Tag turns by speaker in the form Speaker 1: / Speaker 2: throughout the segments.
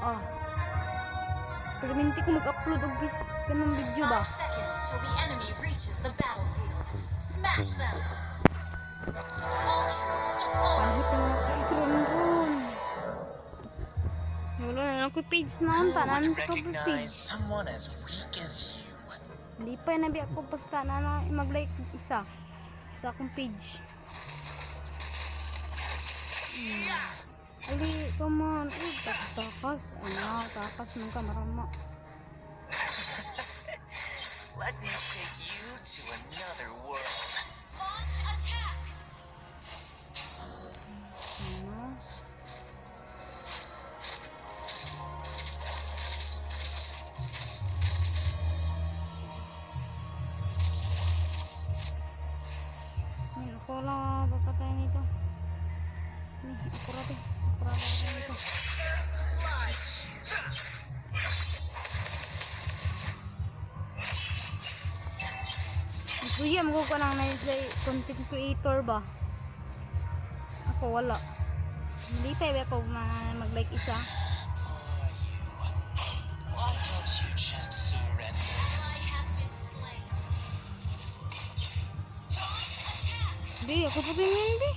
Speaker 1: Ah. Pero minti ko mag-upload og kanang video ba?
Speaker 2: 5 seconds till the enemy reaches the battlefield. Smash them. All troops deployed.
Speaker 1: Panhit na mga kaitron ron. Wala na lang ko page na
Speaker 3: Who
Speaker 1: tanan
Speaker 3: would
Speaker 1: ko page.
Speaker 3: recognize someone as weak as you?
Speaker 1: Lipay na biya ko basta na mag-like isa sa akong page. Ali, come on. Uy, takas. Ano, takas ng kamarama.
Speaker 3: Let me take you to another world.
Speaker 2: Launch attack.
Speaker 1: Ano? Ay, ako lang papatay nito. Ay, akurat eh. Akurat ako nito.
Speaker 2: First blood.
Speaker 1: Kuya, magkukuha ng content creator ba? Ako wala. Malipay ba ako mag-like isa?
Speaker 3: Poor you. Why don't you just surrender?
Speaker 2: Ally has been slain. Launch attack.
Speaker 1: Hindi, ako pa din yan, hindi.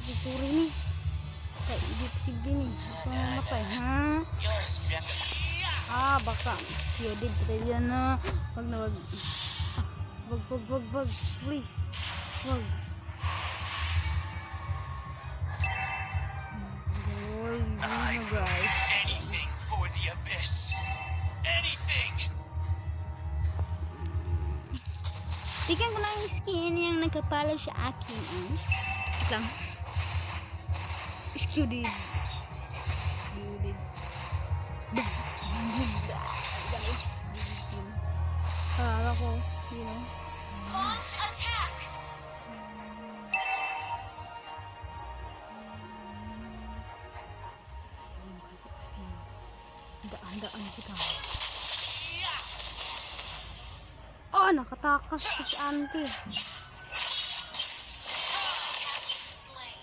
Speaker 1: Siguro ni. Kaya hindi sige ni. Ako mamatay, ha?
Speaker 3: Your strength.
Speaker 1: Ah, baka. Yodid pa yan na. Wag na wag. Ah, wag. Please. Wag. Boy, hindi na guys.
Speaker 3: Anything for the abyss. Anything.
Speaker 1: Tignan ko lang yung skin yung nagkapalo sa akin. Wait lang. Skewed. Akala ko, you know.
Speaker 2: Launch attack.
Speaker 1: Daan kita. Oh, nakatakas si auntie.
Speaker 2: Slain.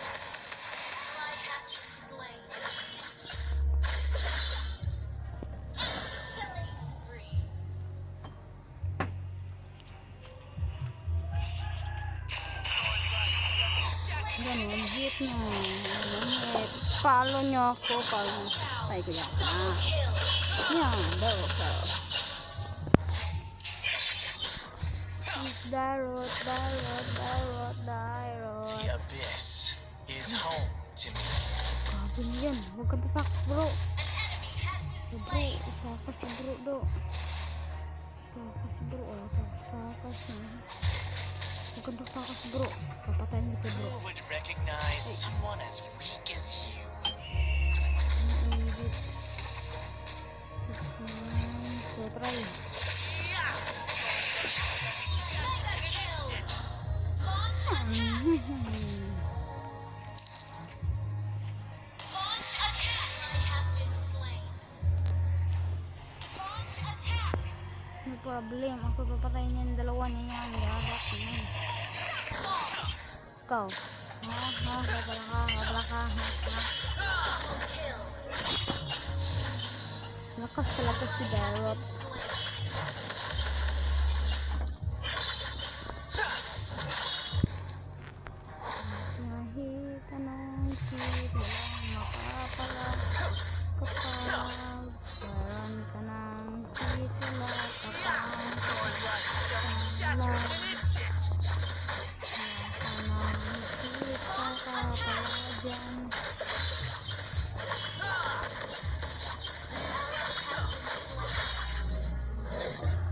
Speaker 2: Ally has been slain. Killing spree.
Speaker 1: Ganun, hit na. Hit. Follow nyo ako pag ay kaya.
Speaker 2: Kill.
Speaker 1: Yan, daw. Darot.
Speaker 3: The abyss is home to me.
Speaker 1: Grabe na yan. Huwag kang tatakas, bro.
Speaker 2: An enemy has been
Speaker 1: Bro,
Speaker 2: slain.
Speaker 1: itakas si bro, do. Takas si bro, takas na. Huwag kang tatakas, bro. Papatayin kita, bro.
Speaker 3: Who would recognize someone as weak as you?
Speaker 1: Edit. So, try.
Speaker 2: Mega kill. Launch attack. Launch attack. Ally has been slain. Launch attack.
Speaker 1: No problem. Ako papatayin niyan dalawa niya yan. Gabak yan. Ikaw. Gabala ka.
Speaker 2: Kill.
Speaker 1: Lakas talaga si Darot. Nakita ng sweet, walang mapapala. Kapag karan ka ng sweet, wala ka pang kapala.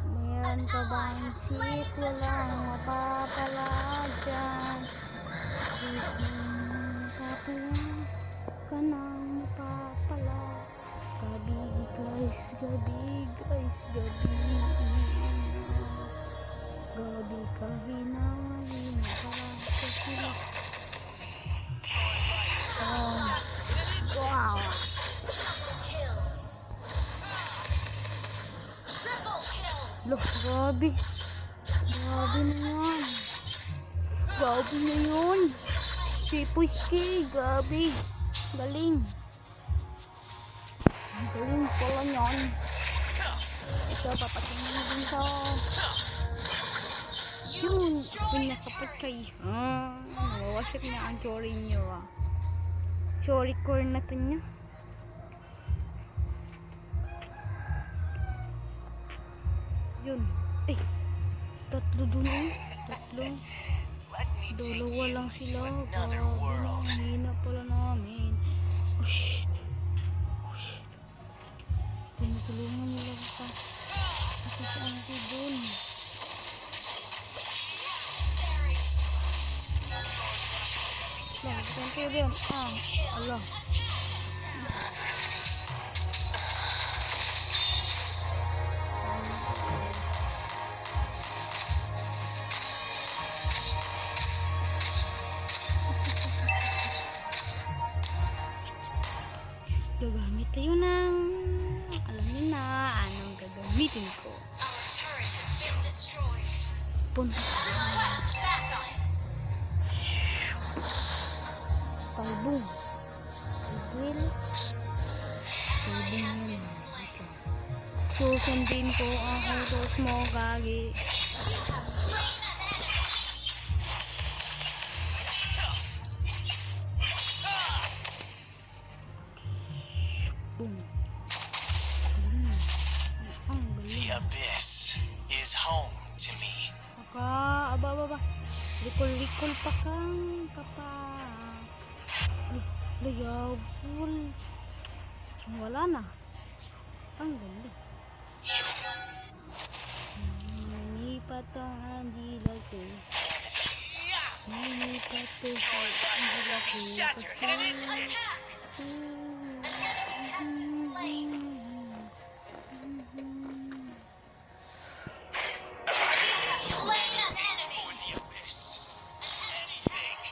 Speaker 1: Meron ka bang sweet, walang mapapala dyan. Kapala ka nang mapapala. Gabi guys, gabi. Gabi ka hinahina para sa sila. Wow.
Speaker 2: Kill. Triple kill.
Speaker 1: Loh, grabe. Grabe na yan. Grabe na yun. Si Pushki, grabe. Galing. Galing pala yan. Ito, papatingin din sa...
Speaker 2: You
Speaker 1: Yun,
Speaker 2: destroyed a
Speaker 1: pinakapatay.
Speaker 2: turret.
Speaker 1: Nawawasak na ang chori niyo Chori core na to niya. Yun. Eh, tatlo dun eh. Tatlo.
Speaker 3: Let me take
Speaker 1: Dalawa
Speaker 3: you
Speaker 1: lang
Speaker 3: to
Speaker 1: sila.
Speaker 3: another world.
Speaker 1: Ang hina pala namin. Oh shit. Oh shit. Pinutulungan nila ka. Kasi si auntie dun. Lang, siyempre dun. Allah. Gagamit tayo ng alam niyo na anong gagamitin ko.
Speaker 2: Our turret has been destroyed.
Speaker 1: Punta
Speaker 2: Request backup.
Speaker 1: talbong. Will. Talbong yun. Susundin ko ang utos mo, Gagi. Boom. Galing. Ang
Speaker 3: The
Speaker 1: galing.
Speaker 3: abyss is home to me.
Speaker 1: Aba. Likol pa kang papa. Layagul. Wala na. Ang galing. Nilipat ang andila ko. Nilipat ko sa andila ko.
Speaker 3: Shattered in an instant.
Speaker 2: An enemy has been slain. Slain an enemy.
Speaker 3: The abyss.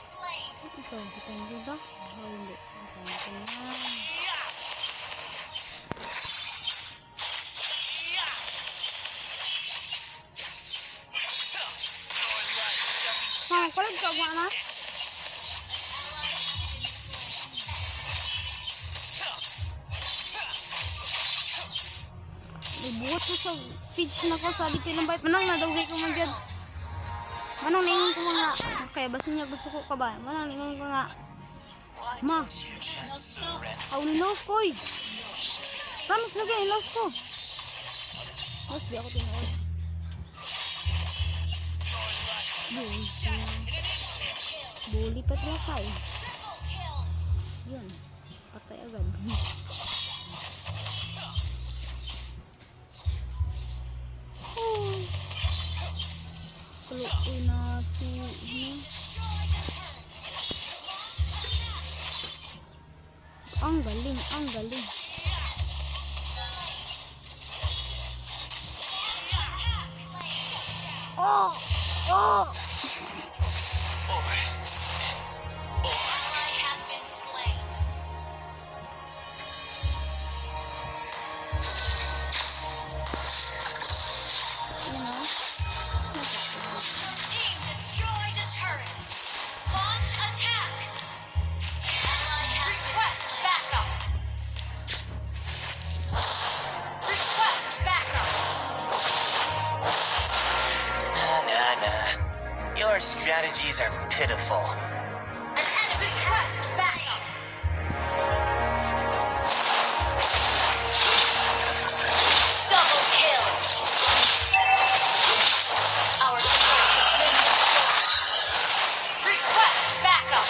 Speaker 2: Slain.
Speaker 1: Ito, kita nyo ba? Oh, hindi. Kita nyo na. Palag ka ba na? Ibuot ko sa page na ko sa dito lang bait. Manang nadawgay ko man dyan. Manang ningon ko mga. Kaya basin niya gusto ko ka ba? Manang ningon ko nga.
Speaker 3: Why
Speaker 1: Ma.
Speaker 3: don't you just surrender?
Speaker 1: Aw nilaw ko eh. Promise na gaya, nilaw ko. Mas di ako tinuod. Bully pa sila ka eh. Yun. Patay agad. Kaluoy na si... Ang galing, ang galing. Oh! Oh!
Speaker 2: Ally has been slain.
Speaker 1: You know?
Speaker 2: Team destroyed a turret. Launch attack. Ally has request backup. Request backup.
Speaker 3: Nah. Your strategies are pitiful.
Speaker 2: An enemy request backup. Double kill. Our turret has been destroyed. Request backup.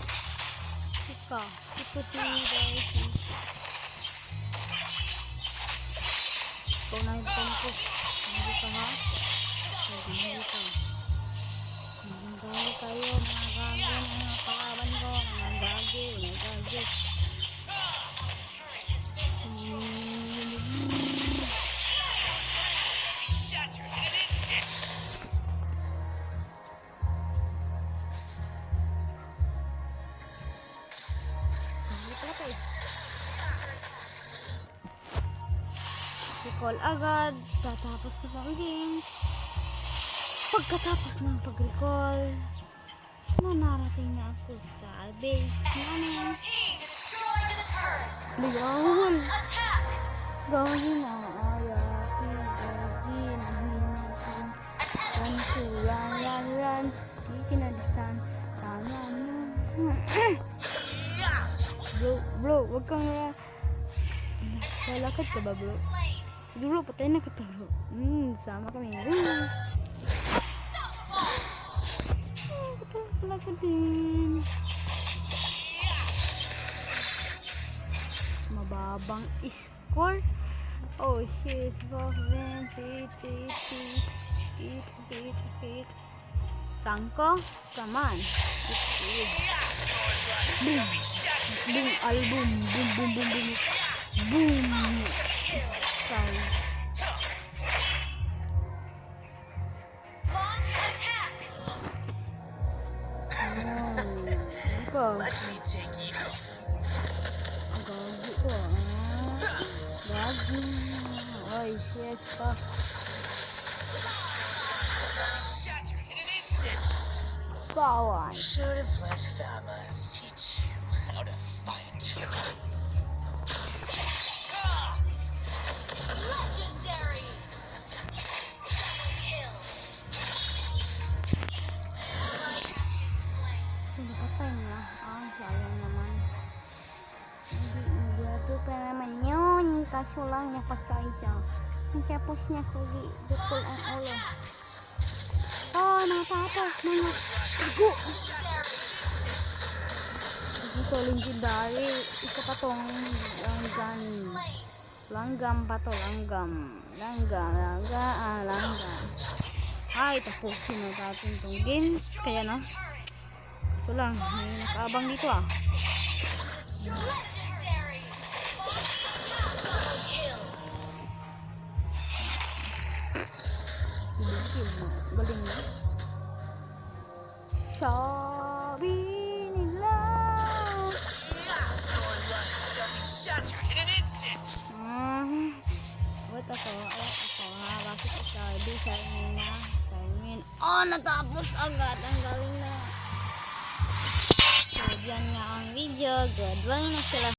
Speaker 1: Ika. Ito si Daisy. Ikaw na yung phone ko. Hindi ka ha? Hindi ka. Hindi tayo. Mga gagi. Mga kalaban ko. Mga gagi. Mga gagi.
Speaker 2: Turret has been destroyed.
Speaker 1: Pag-recall agad. Tatapos ko ng game. Pagkatapos ng pag-recall, narating na ako sa base namin.
Speaker 2: Team destroyed the turret.
Speaker 1: Ligawan!
Speaker 2: Attack.
Speaker 1: Gawin na ayakin. Gawin na hinasin. Run to run. Di kinadistan. Bro, wag kang lalakad ka ba, bro?
Speaker 2: Slain.
Speaker 1: Sige, bro, patay na kita, bro. Sama kami. Lakad din. Mababang score. Oh shit, Franco, come on. Boom. Boom, album. Boom. Sorry.
Speaker 2: Launch attack.
Speaker 1: Ikaw.
Speaker 3: Let me take you.
Speaker 1: Gago ko, Gago. Ay, shit pa.
Speaker 3: Shatter in an instant.
Speaker 1: Bawan.
Speaker 3: Should have let Famas teach you how to fight.
Speaker 2: Legendary. Kill.
Speaker 1: Pinapatay niya. Sayang naman. Hindi ito pa naman yun. Kaso lang napatay siya. Tapos niya kugi. Dukol ang ulo. Oh, natapos. Mga tigo. Ito, legendary. Isa pa tong langgam. Langgam pa to. Langgam. Ay, tapusin na natin tong games. Kaya no. So lang, may nakaabang dito
Speaker 2: Legendary. Kill.
Speaker 1: Galing na. Sabi nila.
Speaker 3: Shatter in an instant.
Speaker 1: Wait ako. Bakit sabi sa inyo na? Oh, natapos agad. Ang galing na. So, dyan nga ang video. Good. Wala na sila.